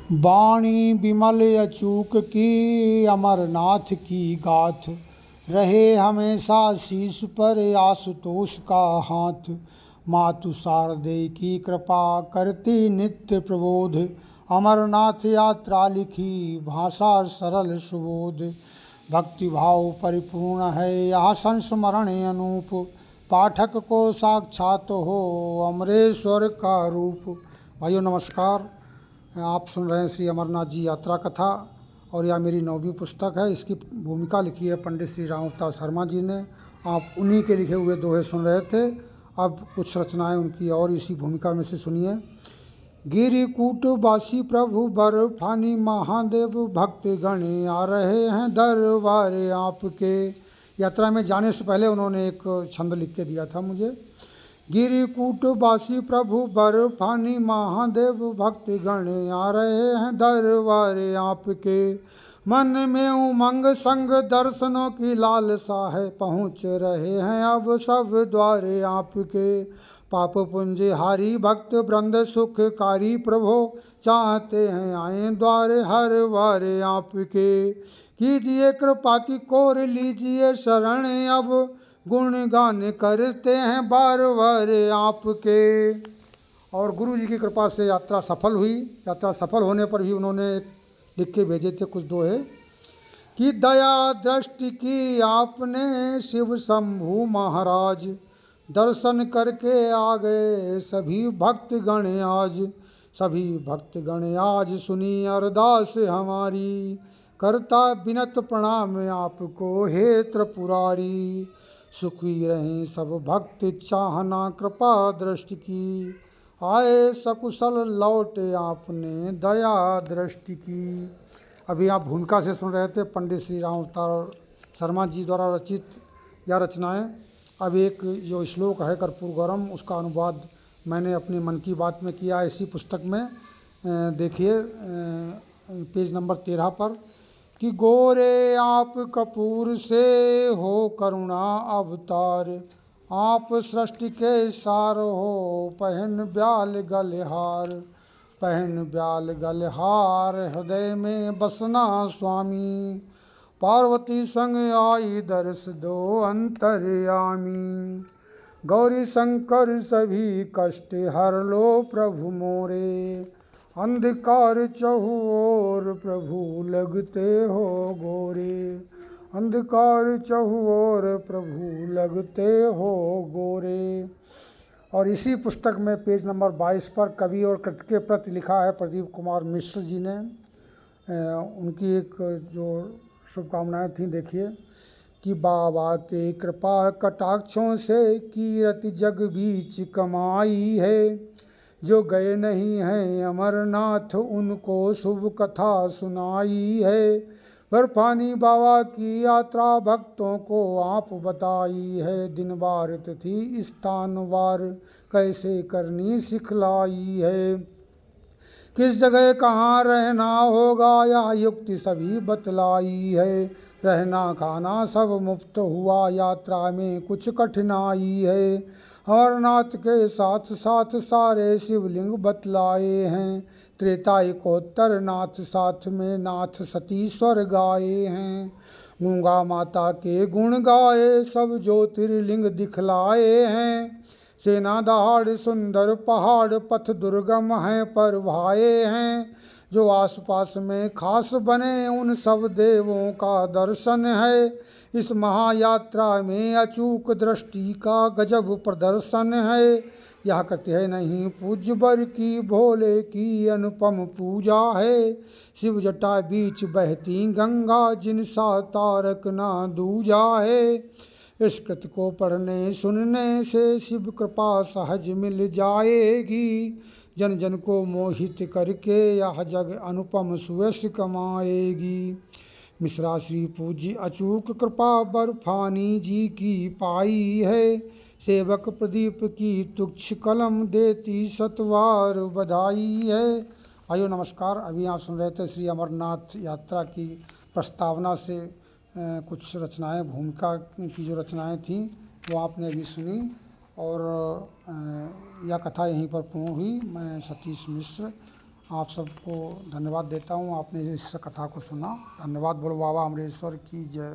वाणी विमल अचूक की अमरनाथ की गाथ, रहे हमेशा शीश पर आशुतोष का हाथ। मातु शारदे की कृपा करती नित्य प्रबोध, अमरनाथ यात्रा लिखी भाषा सरल सुबोध। भक्ति भाव परिपूर्ण है यह संस्मरण अनूप, पाठक को साक्षात हो अमरेश्वर का रूप। भाइयों नमस्कार, आप सुन रहे हैं श्री अमरनाथ जी यात्रा कथा और यह मेरी 9वीं पुस्तक है। इसकी भूमिका लिखी है पंडित श्री राम अवतार शर्मा जी ने। आप उन्हीं के लिखे हुए दोहे सुन रहे थे। अब कुछ रचनाएं उनकी और इसी भूमिका में से सुनिए। गिरिकूट वासी प्रभु बर्फानी महादेव, भक्त गण आ रहे हैं दरबार आपके। यात्रा में जाने से पहले उन्होंने एक छंद लिख के दिया था मुझे। गिरिकूट वासी प्रभु बर्फानी महादेव, भक्त गण आ रहे हैं दरबार आपके। मन में उमंग संग दर्शनों की लालसा है, पहुँच रहे हैं अब सब द्वारे आपके। पाप पुंज हारी भक्त वृंद सुखकारी प्रभो, चाहते हैं आए द्वारे हर बार आपके। कीजिए कृपा की कोर लीजिए शरण अब, गुणगान करते हैं बार बार आपके। और गुरु जी की कृपा से यात्रा सफल हुई। यात्रा सफल होने पर भी उन्होंने लिख के भेजे थे कुछ दोहे कि दया दृष्टि की आपने शिव शंभु महाराज, दर्शन करके आ गए सभी भक्तगण आज। सभी भक्तगण आज सुनी अरदास हमारी, करता विनत प्रणाम आपको हे त्रिपुरारी। सुखी रहें सब भक्त चाहना कृपा दृष्टि की, आए सकुशल लौटे आपने दया दृष्टि की। अभी आप भूमिका से सुन रहे थे पंडित श्री राम अवतार शर्मा जी द्वारा रचित यह रचनाएं। अब एक जो श्लोक है कर्पूर गौरम, उसका अनुवाद मैंने अपनी मन की बात में किया इसी पुस्तक में। देखिए पेज नंबर 13 पर कि गोरे आप कपूर से हो करुणा अवतार, आप सृष्टि के सार हो पहन ब्याल गलहार। पहन ब्याल गलहार हृदय में बसना स्वामी, पार्वती संग आई दर्श दो अंतर्यामी। गौरी शंकर सभी कष्ट हर लो प्रभु मोरे, अंधकार चहु ओर प्रभु लगते हो गोरे। अंधकार चहु ओर प्रभु लगते हो गोरे। और इसी पुस्तक में पेज नंबर 22 पर कवि और कृति के प्रति लिखा है प्रदीप कुमार मिश्र जी ने। उनकी एक जो शुभकामनाएं थी, देखिए कि बाबा के कृपा कटाक्षों से कीर्ति जग बीच कमाई है। जो गए नहीं हैं अमरनाथ उनको शुभ कथा सुनाई है। बर्फानी बाबा की यात्रा भक्तों को आप बताई है। दिन वार तिथि स्थान वार कैसे करनी सिखलाई है। किस जगह कहाँ रहना होगा यह युक्ति सभी बतलाई है। रहना खाना सब मुफ्त हुआ यात्रा में कुछ कठिनाई है। अमरनाथ के साथ साथ सारे शिवलिंग बतलाए हैं। त्रेतायुगोत्तर नाथ साथ में नाथ सतीश्वर गाए हैं। गंगा माता के गुण गाए सब ज्योतिर्लिंग दिखलाए हैं। सेना दहाड़ सुंदर पहाड़ पथ दुर्गम हैं पर भाए हैं। जो आसपास में खास बने उन सब देवों का दर्शन है। इस महायात्रा में अचूक दृष्टि का गजब प्रदर्शन है। यह कहते हैं नहीं पूज्य बर की भोले की अनुपम पूजा है। शिव जटा बीच बहती गंगा जिन सा तारक ना दूजा है। इस कृत को पढ़ने सुनने से शिव कृपा सहज मिल जाएगी। जन जन को मोहित करके यह जग अनुपम सुयश कमाएगी। मिश्रा श्री पूज्य अचूक कृपा बर्फानी जी की पाई है। सेवक प्रदीप की तुक्ष कलम देती सतवार बधाई है। आइयो नमस्कार, अभी आप सुन रहे थे श्री अमरनाथ यात्रा की प्रस्तावना से कुछ रचनाएं, भूमिका की जो रचनाएं थीं वो आपने अभी सुनी। और यह कथा यहीं पर पूर्ण हुई। मैं सतीश मिश्र आप सबको धन्यवाद देता हूँ, आपने इस कथा को सुना। धन्यवाद। बोलो बाबा अमरेश्वर की जय।